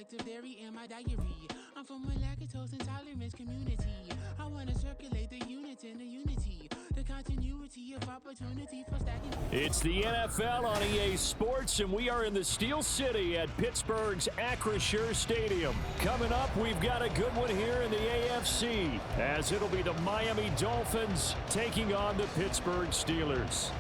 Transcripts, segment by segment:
products of dairy in my diary. I'm from a lactose intolerance community. I want to circulate the unity and the unity, the continuity of opportunity for stacking. It's the NFL on EA Sports, and we are in the Steel City at Pittsburgh's Acrisure Stadium. Coming up, we've got a good one here in the AFC, as it'll be the Miami Dolphins taking on the Pittsburgh Steelers.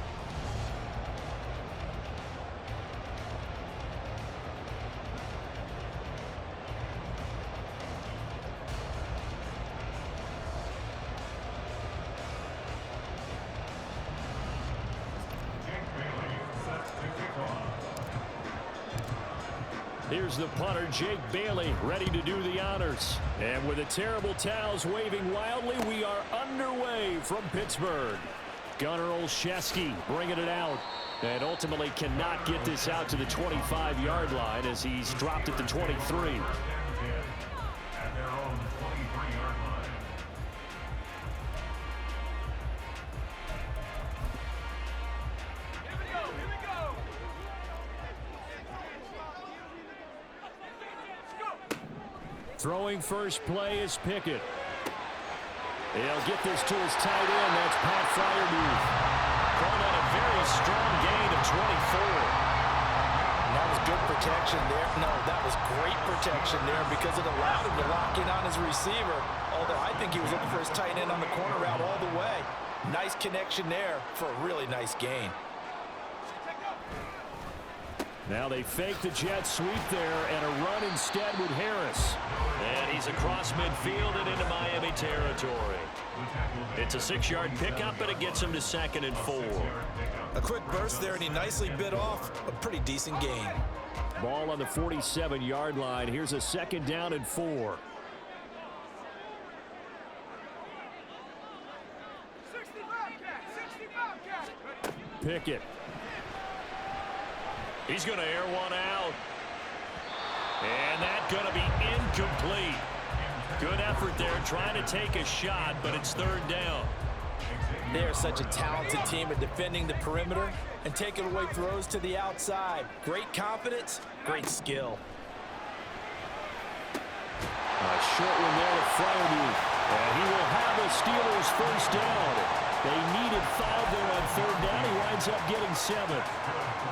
Here's the punter, Jake Bailey, ready to do the honors. And with the terrible towels waving wildly, we are underway from Pittsburgh. Gunnar Olszewski bringing it out, and ultimately cannot get this out to the 25-yard line as he's dropped at the 23. Throwing first play is Pickett. He'll get this to his tight end. That's Pat Fryermuth. Going on a very strong gain of 24. And that was good protection there. No, that was great protection there because it allowed him to lock in on his receiver. Although I think he was looking for his tight end on the corner route all the way. Nice connection there for a really nice gain. Now they fake the jet sweep there and a run instead with Harris. And he's across midfield and into Miami territory. It's a 6-yard pickup, but it gets him to 2nd and 4. A quick burst there, and he nicely bit off a pretty decent gain. Ball on the 47-yard line. Here's a 2nd down and 4. 65 Pickett. He's going to air one out. And that's going to be incomplete. Good effort there trying to take a shot, but it's 3rd down. They're such a talented team at defending the perimeter and taking away throws to the outside. Great confidence, great skill. A short one there to Fryermuth. And he will have the Steelers first down. They needed 5 there on 3rd down. He winds up getting 7.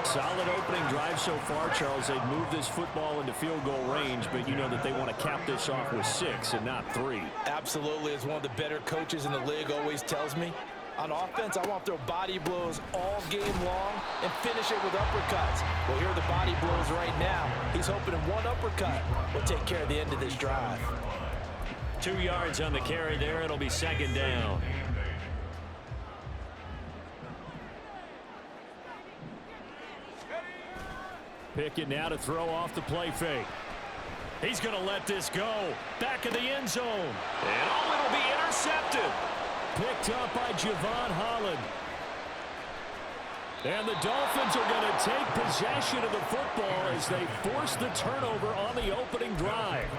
Solid opening drive so far, Charles. They've moved this football into field goal range, but you know that they want to cap this off with 6 and not 3. Absolutely. As one of the better coaches in the league always tells me, on offense, I want to throw body blows all game long and finish it with uppercuts. Well, here are the body blows right now. He's hoping in one uppercut will take care of the end of this drive. 2 yards on the carry there. It'll be 2nd down. Pickett now to throw off the play fake. He's going to let this go. Back in the end zone. And it'll be intercepted. Picked up by Javon Holland. And the Dolphins are going to take possession of the football as they force the turnover on the opening drive.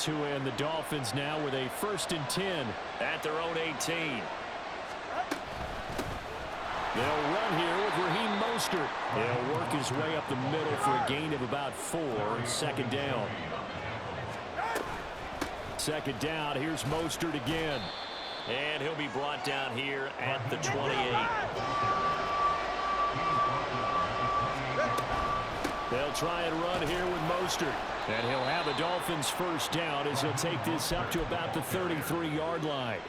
To end the Dolphins now with a 1st and 10 at their own 18. They'll run here with Raheem Mostert. He'll work his way up the middle for a gain of about 4. 2nd down. 2nd down. Here's Mostert again. And he'll be brought down here at the 28. They'll try and run here with Mostert. And he'll have the Dolphins first down as he'll take this up to about the 33-yard line.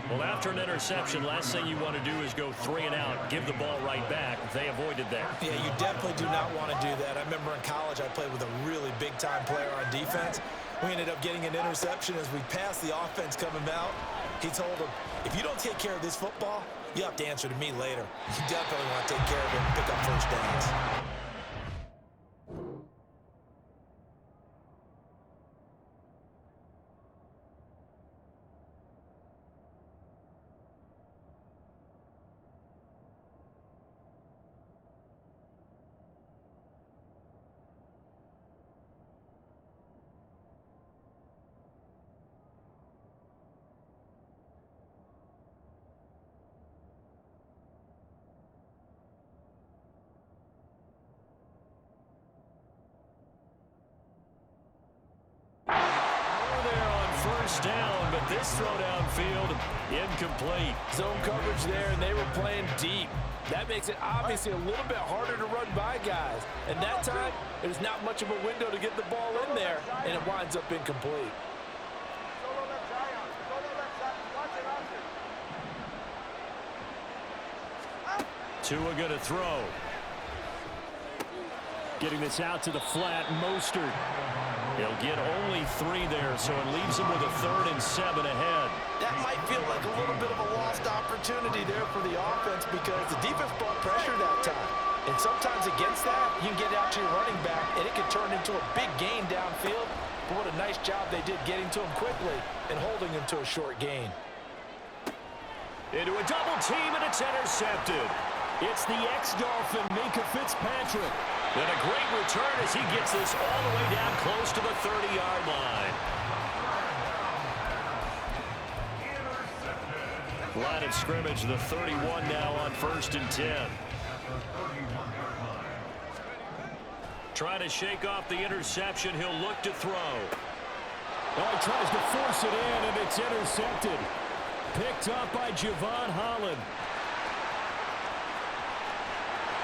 Well, after an interception, last thing you want to do is go 3 and out, give the ball right back. They avoided that. Yeah, you definitely do not want to do that. I remember in college I played with a really big-time player on defense. We ended up getting an interception as we passed the offense coming out. He told him, if you don't take care of this football, you have to answer to me later. You definitely want to take care of it and pick up first downs. first down, but this throw downfield incomplete. Zone coverage there, and they were playing deep. That makes it obviously a little bit harder to run by guys. And that time, there's not much of a window to get the ball in there, and it winds up incomplete. Tua going to throw. Getting this out to the flat, Mostert. He'll get only 3 there, so it leaves him with a 3rd and 7 ahead. That might feel like a little bit of a lost opportunity there for the offense because the defense brought pressure that time. And sometimes against that, you can get out to your running back, and it can turn into a big gain downfield. But what a nice job they did getting to him quickly and holding him to a short gain. Into a double team, and it's intercepted. It's the ex-Dolphin, Minkah Fitzpatrick. And a great return as he gets this all the way down close to the 30-yard line. Line of scrimmage, the 31 now on 1st and 10. Trying to shake off the interception. He'll look to throw. Oh, he tries to force it in, and it's intercepted. Picked up by Javon Holland.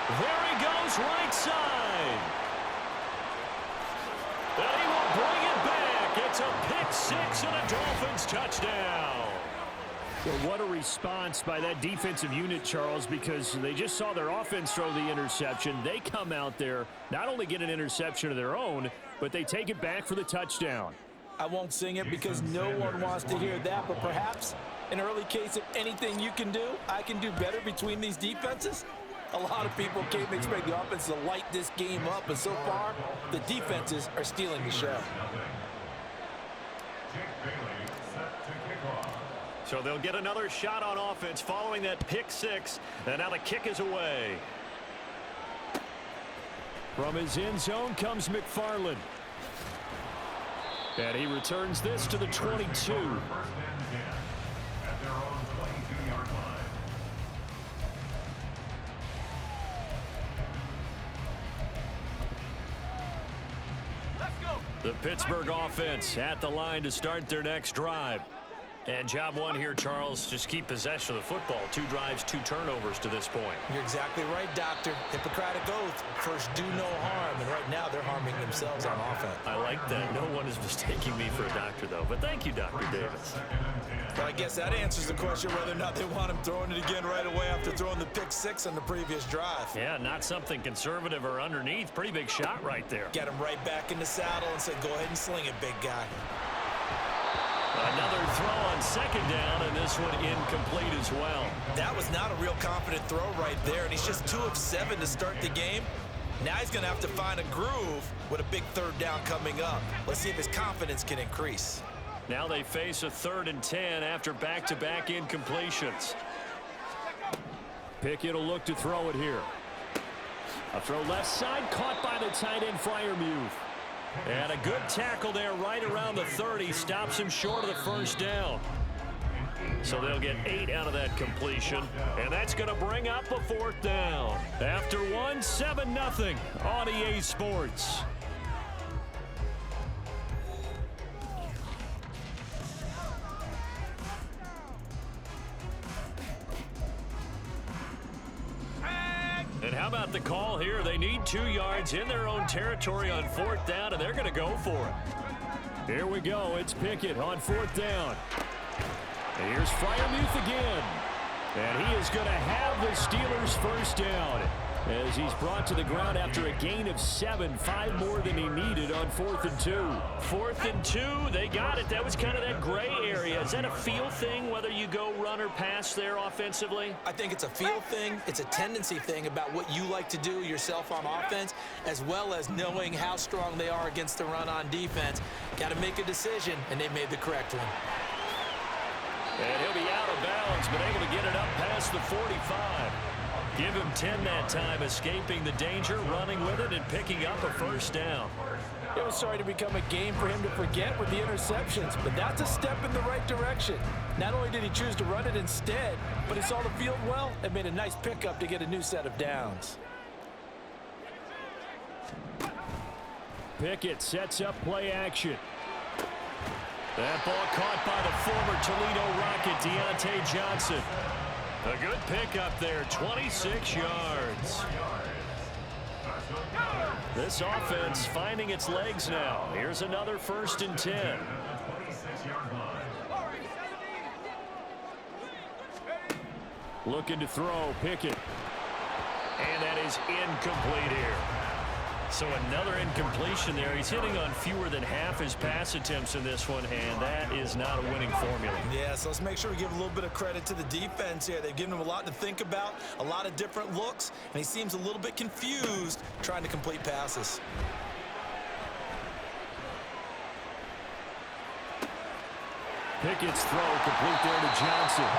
There he goes, right side. And he will bring it back. It's a pick 6 and a Dolphins touchdown. Well, what a response by that defensive unit, Charles, because they just saw their offense throw the interception. They come out there, not only get an interception of their own, but they take it back for the touchdown. I won't sing it because no one wants to hear that, but perhaps an early case of anything you can do, I can do better between these defenses. A lot of people came to expect the offense to light this game up, but so far, the defenses are stealing the show. So they'll get another shot on offense following that pick 6, and now the kick is away. From his end zone comes McFarland. And he returns this to the 22. The Pittsburgh offense at the line to start their next drive. And job one here, Charles, just keep possession of the football. 2 drives, 2 turnovers to this point. You're exactly right, Doctor. Hippocratic oath. First, do no harm. And right now, they're harming themselves on offense. I like that. No one is mistaking me for a doctor, though. But thank you, Dr. Davis. Well, I guess that answers the question whether or not they want him throwing it again right away after throwing the pick 6 on the previous drive. Yeah, not something conservative or underneath. Pretty big shot right there. Get him right back in the saddle and say, go ahead and sling it, big guy. Another throw on 2nd down, and this one incomplete as well. That was not a real confident throw right there, and he's just 2 of 7 to start the game. Now he's going to have to find a groove with a big 3rd down coming up. Let's see if his confidence can increase. Now they face a 3rd and 10 after back-to-back incompletions. Pickett will look to throw it here. A throw left side, caught by the tight end Freiermuth. And a good tackle there right around the 30. Stops him short of the 1st down. So they'll get 8 out of that completion. And that's going to bring up a 4th down. After 1, 7-0 on EA Sports. And how about the call here? They need 2 yards in their own territory on 4th down, and they're going to go for it. Here we go. It's Pickett on 4th down. And here's Freiermuth again. And he is going to have the Steelers' 1st down as he's brought to the ground after a gain of 7, 5 more than he needed on 4th and 2. 4th and 2, they got it. That was kind of that gray area. Is that a feel thing, whether you go run or pass there offensively? I think it's a feel thing. It's a tendency thing about what you like to do yourself on offense, as well as knowing how strong they are against the run on defense. Got to make a decision, and they made the correct one. And he'll be out of bounds, but able to get it up past the 45. Give him 10 that time, escaping the danger, running with it, and picking up a 1st down. It was starting to become a game for him to forget with the interceptions, but that's a step in the right direction. Not only did he choose to run it instead, but he saw the field well and made a nice pickup to get a new set of downs. Pickett sets up play action. That ball caught by the former Toledo Rocket, Deontay Johnson. A good pickup there, 26 yards. This offense finding its legs now. Here's another 1st and 10. Looking to throw, Pickett. And that is incomplete here. So another incompletion there. He's hitting on fewer than half his pass attempts in this one, and that is not a winning formula. Yeah, so let's make sure we give a little bit of credit to the defense here. They've given him a lot to think about, a lot of different looks, and he seems a little bit confused trying to complete passes. Pickett's throw complete there to Johnson.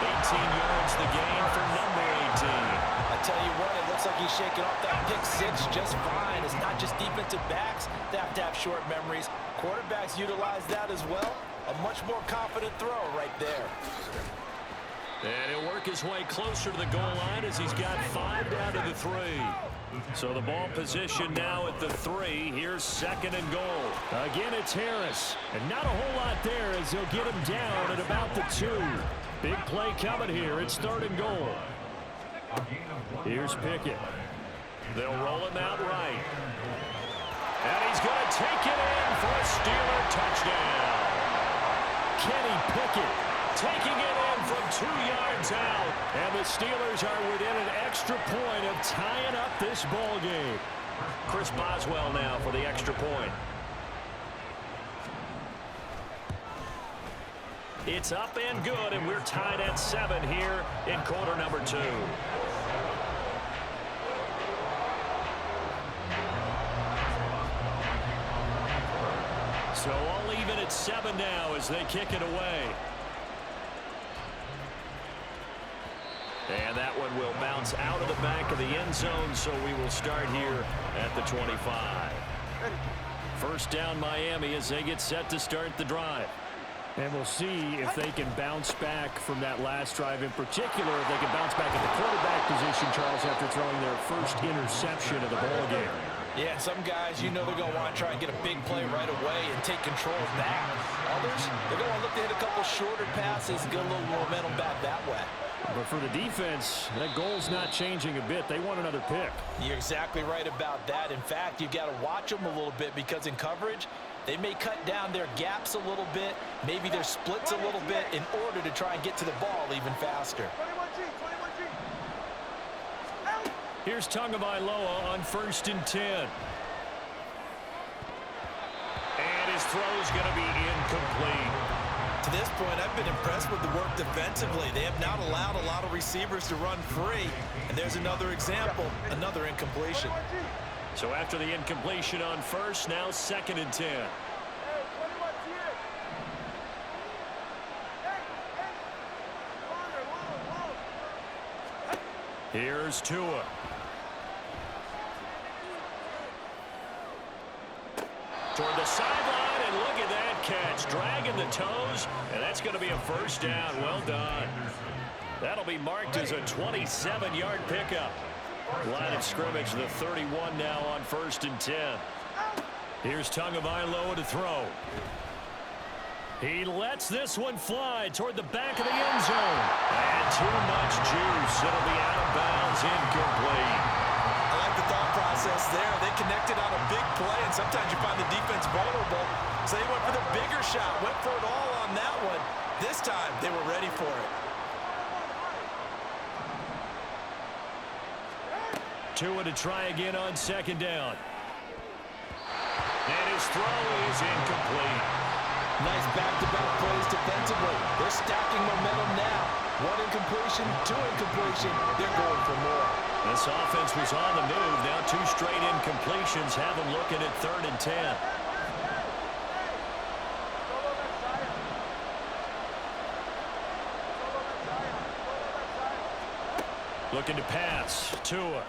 18 yards the gain for number 18. I tell you what, it looks like he's shaking off that pick six just fine. It's not just defensive backs that have to have short memories. Quarterbacks utilize that as well. A much more confident throw right there. And he'll work his way closer to the goal line as he's got 5 down to the 3. So the ball position now at the 3. Here's 2nd and goal. Again, it's Harris. And not a whole lot there as they'll get him down at about the 2. Big play coming here. It's 3rd and goal. Here's Pickett. They'll roll him out right. And he's going to take it in for a Steeler touchdown. Kenny Pickett taking it in from 2 yards out. And the Steelers are within an extra point of tying up this ball game. Chris Boswell now for the extra point. It's up and good, and we're tied at 7 here in quarter number 2. So all even at 7 now as they kick it away. And that one will bounce out of the back of the end zone, so we will start here at the 25. First down Miami as they get set to start the drive. And we'll see if they can bounce back from that last drive, in particular if they can bounce back at the quarterback position, Charles, after throwing their first interception of the ball game. Yeah, some guys, you know they're going to want to try and get a big play right away and take control back. Others, they're going to want to look to hit a couple shorter passes and get a little momentum back that way. But for the defense, that goal's not changing a bit. They want another pick. You're exactly right about that. In fact, you've got to watch them a little bit because in coverage, they may cut down their gaps a little bit, maybe their splits a little bit in order to try and get to the ball even faster. Here's Tagovailoa on 1st and 10. And his throw's going to be incomplete. To this point, I've been impressed with the work defensively. They have not allowed a lot of receivers to run free. And there's another example, another incompletion. So after the incompletion on 1st, now 2nd and 10. Here's Tua. Toward the sideline, and look at that catch. Dragging the toes, and that's going to be a 1st down. Well done. That'll be marked as a 27-yard pickup. Line of scrimmage, the 31 now on 1st and 10. Here's Tagovailoa to throw. He lets this one fly toward the back of the end zone. And too much juice. It'll be out of bounds, incomplete. I like the thought process there. They connected on a big play, and sometimes you find the defense vulnerable. So they went for the bigger shot, went for it all on that one. This time, they were ready for it. Tua to try again on 2nd down. And his throw is incomplete. Nice back-to-back plays defensively. They're stacking momentum now. 1 incompletion, 2 incompletion. They're going for more. This offense was on the move. Now 2 straight incompletions have them looking at 3rd and 10. Looking to pass. Tua.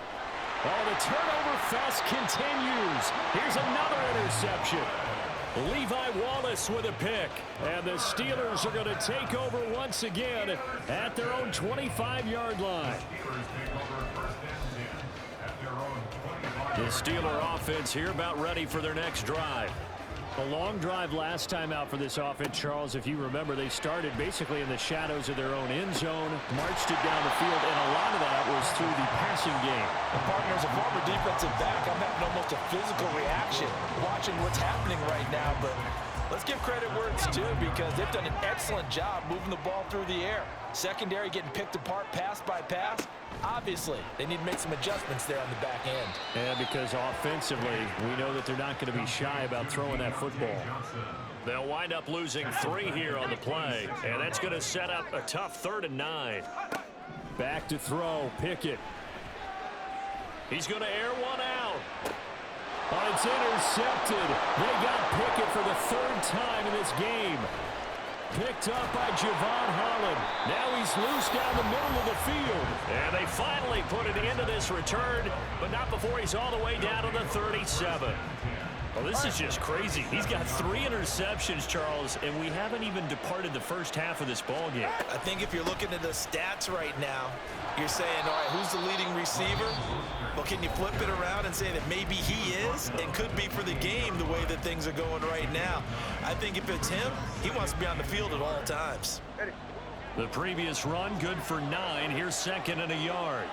Oh, the turnover fest continues. Here's another interception. Levi Wallace with a pick. And the Steelers are going to take over once again at their own 25-yard line. The Steeler offense here about ready for their next drive. A long drive last time out for this offense, Charles. If you remember, they started basically in the shadows of their own end zone, marched it down the field, and a lot of that was through the passing game. And partner, as a former defensive back, I'm having almost a physical reaction watching what's happening right now. But let's give credit where it's due, because they've done an excellent job moving the ball through the air. Secondary getting picked apart pass by pass. Obviously, they need to make some adjustments there on the back end. Yeah, because offensively, we know that they're not going to be shy about throwing that football. They'll wind up losing 3 here on the play, and that's going to set up a tough 3rd and 9. Back to throw, Pickett. He's going to air one out. Oh, it's intercepted. They got Pickett for the 3rd time in this game. Picked up by Javon Holland. Now he's loose down the middle of the field. And they finally put it into this return, but not before he's all the way down to the 37. Well, this is just crazy. He's got 3 interceptions, Charles, and we haven't even departed the first half of this ball game. I think if you're looking at the stats right now, you're saying, all right, who's the leading receiver? Well, can you flip it around and say that maybe he is and could be for the game the way that things are going right now? I think if it's him, he wants to be on the field at all times. The previous run, good for 9. Here's 2nd and a yard.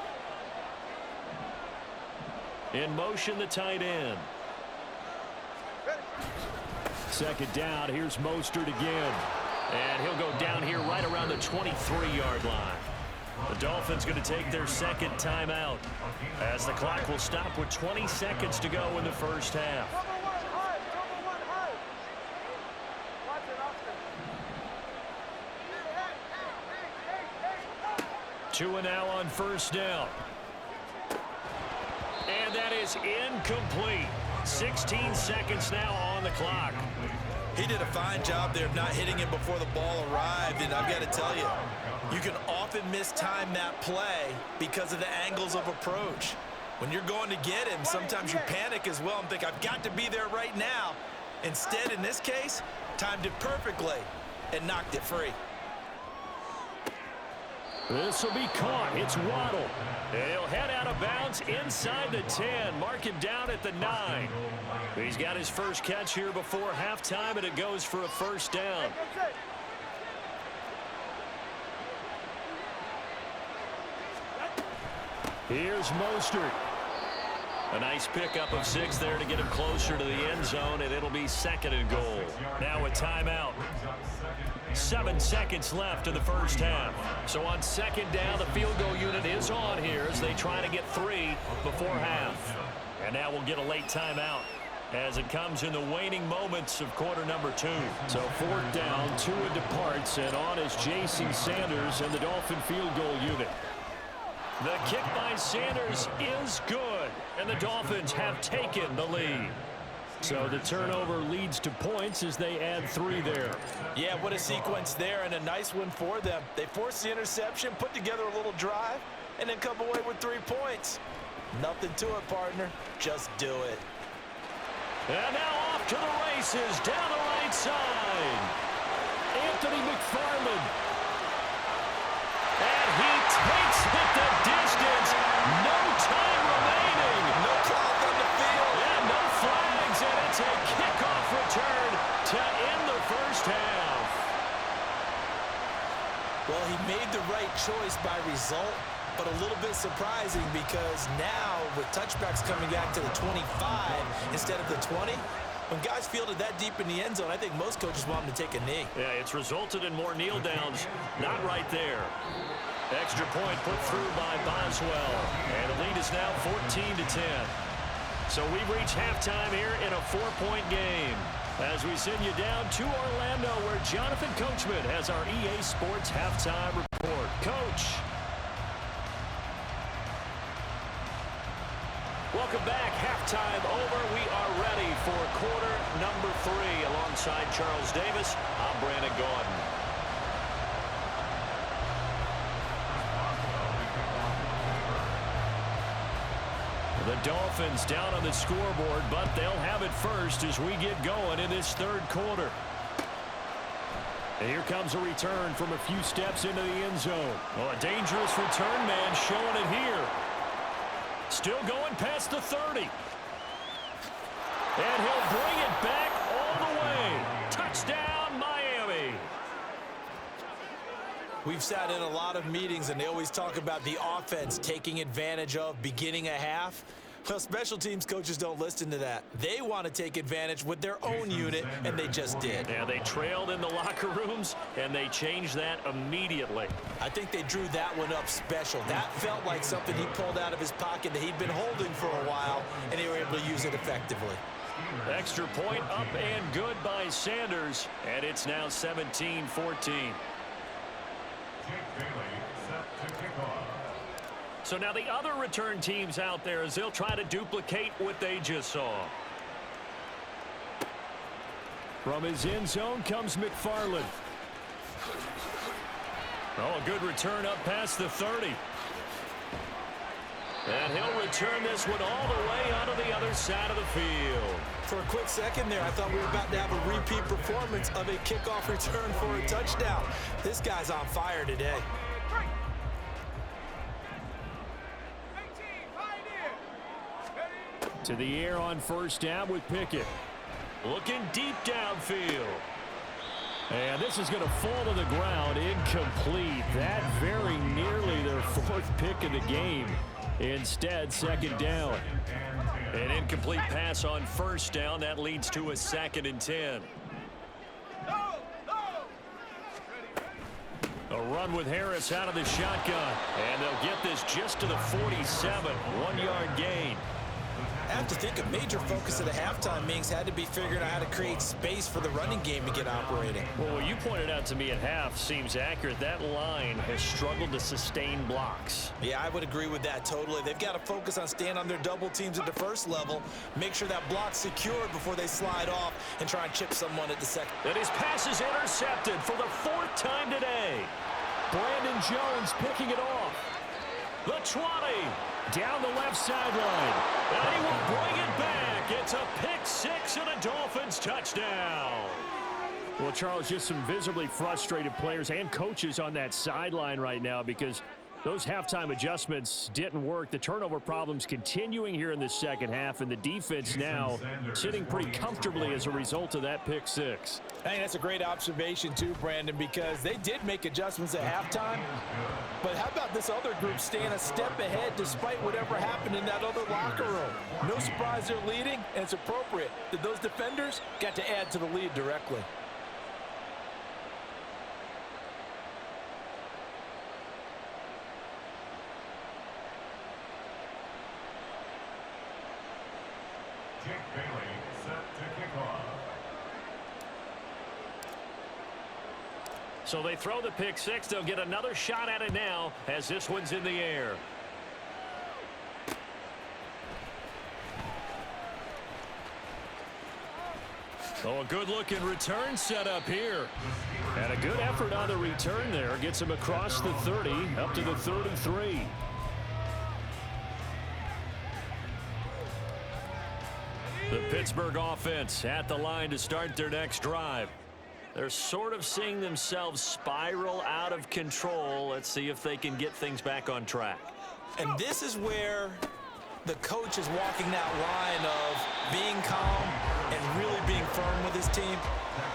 In motion, the tight end. 2nd down. Here's Mostert again. And he'll go down here right around the 23-yard line. The Dolphins going to take their 2nd timeout as the clock will stop with 20 seconds to go in the first half. 2 now on 1st down. And that is incomplete. 16 seconds now on the clock. He did a fine job there of not hitting him before the ball arrived, and I've got to tell you, you can often mistime that play because of the angles of approach. When you're going to get him, sometimes you panic as well and think, I've got to be there right now. Instead, in this case, timed it perfectly and knocked it free. This will be caught. It's Waddle. He'll head out of bounds inside the 10. Mark him down at the 9. He's got his first catch here before halftime, and it goes for a 1st down. Here's Mostert. A nice pickup of 6 there to get him closer to the end zone, and it'll be 2nd and goal. Now a timeout. 7 seconds left in the first half. So on 2nd down, the field goal unit is on here as they try to get 3 before half. And now we'll get a late timeout as it comes in the waning moments of quarter number 2. So 4th down, Tua departs, and on is Jason Sanders and the Dolphin field goal unit. The kick by Sanders is good, and the Dolphins have taken the lead. So the turnover leads to points as they add 3 there. Yeah, what a sequence there, and a nice one for them. They forced the interception, put together a little drive, and then come away with 3 points. Nothing to it, partner. Just do it. And now off to the races down the right side. Anthony McFarland. And he takes it the distance. No time remaining. No clock on the field. And no flags, and it's a kickoff return to end the first half. Well, he made the right choice by result, but a little bit surprising because now with touchbacks coming back to the 25 instead of the 20, when guys fielded that deep in the end zone, I think most coaches want them to take a knee. Yeah, it's resulted in more kneel downs. Not right there. Extra point put through by Boswell. And the lead is now 14-10. So we've reached halftime here in a 4-point game. As we send you down to Orlando, where Jonathan Coachman has our EA Sports halftime report. Coach. Welcome back. Halftime over. We are ready for quarter number 3. Alongside Charles Davis, I'm Brandon Gaudin. The Dolphins down on the scoreboard, but they'll have it first as we get going in this 3rd quarter. And here comes a return from a few steps into the end zone. Well, a dangerous return man showing it here. Still going past the 30. And he'll bring it back all the Touchdown, Miami. We've sat in a lot of meetings, and they always talk about the offense taking advantage of beginning a half. Well, special teams coaches don't listen to that. They want to take advantage with their own unit, and they just did. Yeah, they trailed in the locker rooms, and they changed that immediately. I think they drew that one up special. That felt like something he pulled out of his pocket that he'd been holding for a while, and they were able to use it effectively. Extra point up and good by Sanders, and it's now 17-14. So now the other return teams out there as they'll try to duplicate what they just saw. From his end zone comes McFarland. Oh, a good return up past the 30. And he'll return this one all the way onto the other side of the field. For a quick second there, I thought we were about to have a repeat performance of a kickoff return for a touchdown. This guy's on fire today. To the air on first down with Pickett. Looking deep downfield. And this is going to fall to the ground, incomplete. That very nearly their fourth pick of the game. Instead, second down. An incomplete pass on first down. That leads to a 2nd and 10. A run with Harris out of the shotgun. And they'll get this just to the 47. 1-yard gain. I have to think a major focus of the halftime meetings had to be figuring out how to create space for the running game to get operating. Well, what you pointed out to me at half seems accurate. That line has struggled to sustain blocks. Yeah, I would agree with that totally. They've got to focus on staying on their double teams at the first level, make sure that block's secured before they slide off and try and chip someone at the second. And his pass is intercepted for the 4th time today. Brandon Jones picking it off. The 20. Down the left sideline. And he will bring it back. It's a pick 6 and a Dolphins touchdown. Well, Charles, just some visibly frustrated players and coaches on that sideline right now because those halftime adjustments didn't work. The turnover problems continuing here in the second half, and the defense now sitting pretty comfortably as a result of that pick 6. I think that's a great observation too, Brandon, because they did make adjustments at halftime. But how about this other group staying a step ahead despite whatever happened in that other locker room? No surprise they're leading, and it's appropriate that those defenders got to add to the lead directly. So they throw the pick 6. They'll get another shot at it now as this one's in the air. Oh, a good-looking return set up here. And a good effort on the return there. Gets him across the 30, up to the 33. The Pittsburgh offense at the line to start their next drive. They're sort of seeing themselves spiral out of control. Let's see if they can get things back on track. And this is where the coach is walking that line of being calm and really being firm with his team.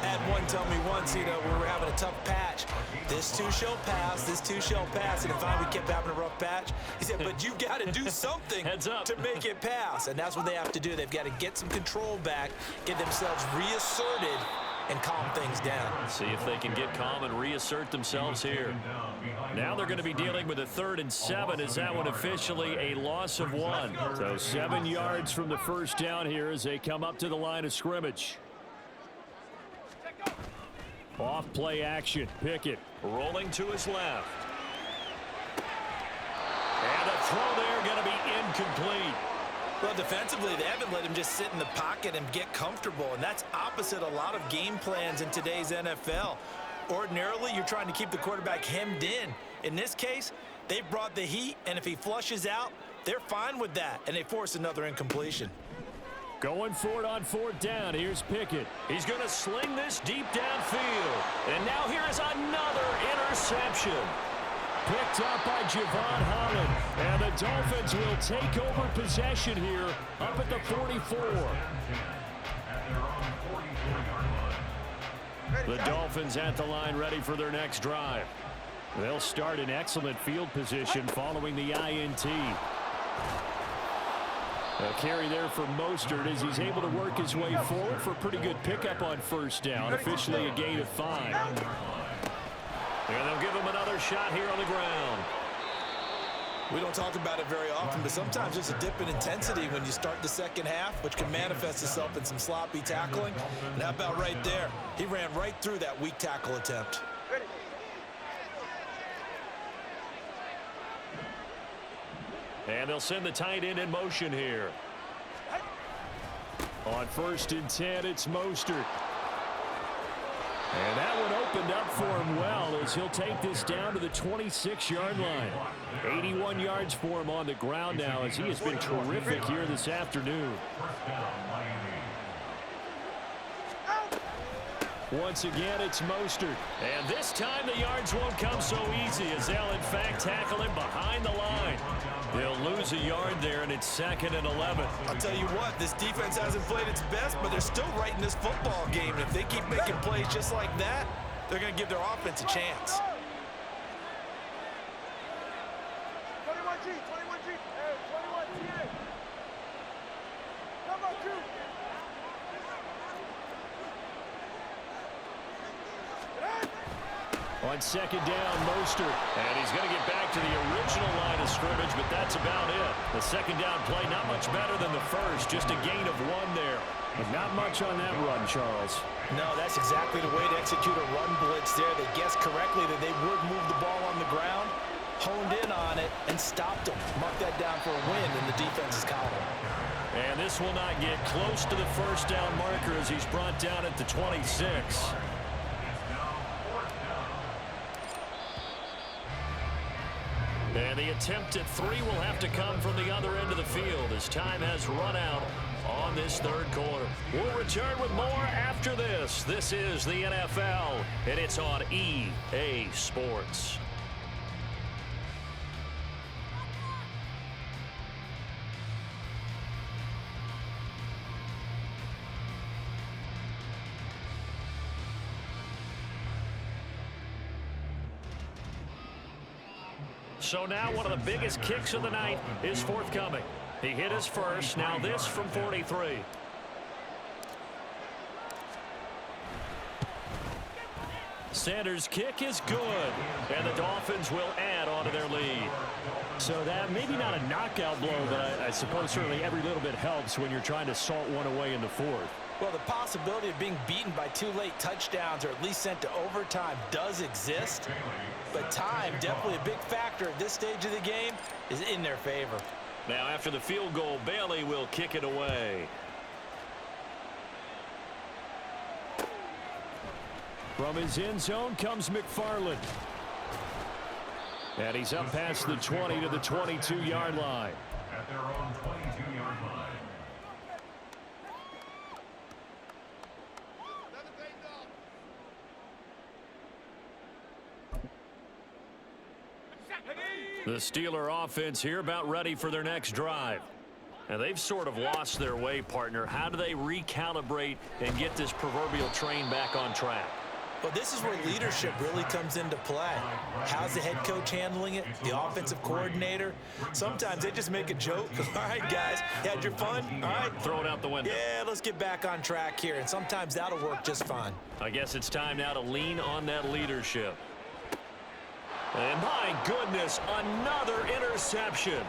I had one tell me once, you know, we were having a tough patch. This too shall pass, this too shall pass. And finally we kept having a rough patch. He said, but you got to do something to make it pass. And that's what they have to do. They've got to get some control back, get themselves reasserted, and calm things down. See if they can get calm and reassert themselves here. Now they're going to be dealing with a 3rd and 7. Is that one officially a loss of 1? So 7 yards from the first down here as they come up to the line of scrimmage. Off play action. Pickett rolling to his left. And a throw there going to be incomplete. Well, defensively, they haven't let him just sit in the pocket and get comfortable, and that's opposite a lot of game plans in today's NFL. Ordinarily, you're trying to keep the quarterback hemmed in. In this case, they brought the heat, and if he flushes out, they're fine with that, and they force another incompletion. Going for it on 4th down. Here's Pickett. He's going to sling this deep downfield. And now here is another interception. Picked up by Javon Holland. And the Dolphins will take over possession here up at the 44. The Dolphins at the line ready for their next drive. They'll start in excellent field position following the INT. A carry there for Mostert as he's able to work his way forward for a pretty good pickup on first down. Officially a gain of 5. And they'll give him another shot here on the ground. We don't talk about it very often, but sometimes there's a dip in intensity when you start the second half, which can manifest itself in some sloppy tackling. And how about right there? He ran right through that weak tackle attempt. And they'll send the tight end in motion here. On 1st and 10, it's Mostert. And that one opened up for him well as he'll take this down to the 26-yard line. 81 yards for him on the ground now as he has been terrific here this afternoon. Once again, it's Mostert. And this time the yards won't come so easy as they'll, in fact, tackle him behind the line. They'll lose a yard there, and it's 2nd and 11. I'll tell you what, this defense hasn't played its best, but they're still right in this football game. And if they keep making plays just like that, they're going to give their offense a chance. 21G, 21G, hey, 21 TA. Come on, 2. On 2nd down, Mostert. And he's going to get back to the original line of scrimmage, but that's about it. The 2nd down play, not much better than the first. Just a gain of 1 there. But not much on that run, Charles. No, that's exactly the way to execute a run blitz there. They guessed correctly that they would move the ball on the ground, honed in on it, and stopped them. Mark that down for a win in the defense's column. And this will not get close to the 1st down marker as he's brought down at the 26. And the attempt at 3 will have to come from the other end of the field as time has run out on this 3rd quarter. We'll return with more after this. This is the NFL, and it's on EA Sports. So now one of the biggest kicks of the night is forthcoming. He hit his first. Now this from 43. Sanders' kick is good. And the Dolphins will add on to their lead. So that maybe not a knockout blow, but I suppose certainly every little bit helps when you're trying to salt one away in the 4th. Well, the possibility of being beaten by 2 late touchdowns or at least sent to overtime does exist. But time, definitely a big factor at this stage of the game, is in their favor. Now after the field goal, Bailey will kick it away. From his end zone comes McFarland. And he's up past the 20 to the 22-yard line. At their own 22-yard line. The Steeler offense here about ready for their next drive. And they've sort of lost their way, partner. How do they recalibrate and get this proverbial train back on track? Well, this is where leadership really comes into play. How's the head coach handling it? The offensive coordinator? Sometimes they just make a joke. All right, guys, you had your fun? All right. Throw it out the window. Yeah, let's get back on track here. And sometimes that'll work just fine. I guess it's time now to lean on that leadership. And my goodness, another interception.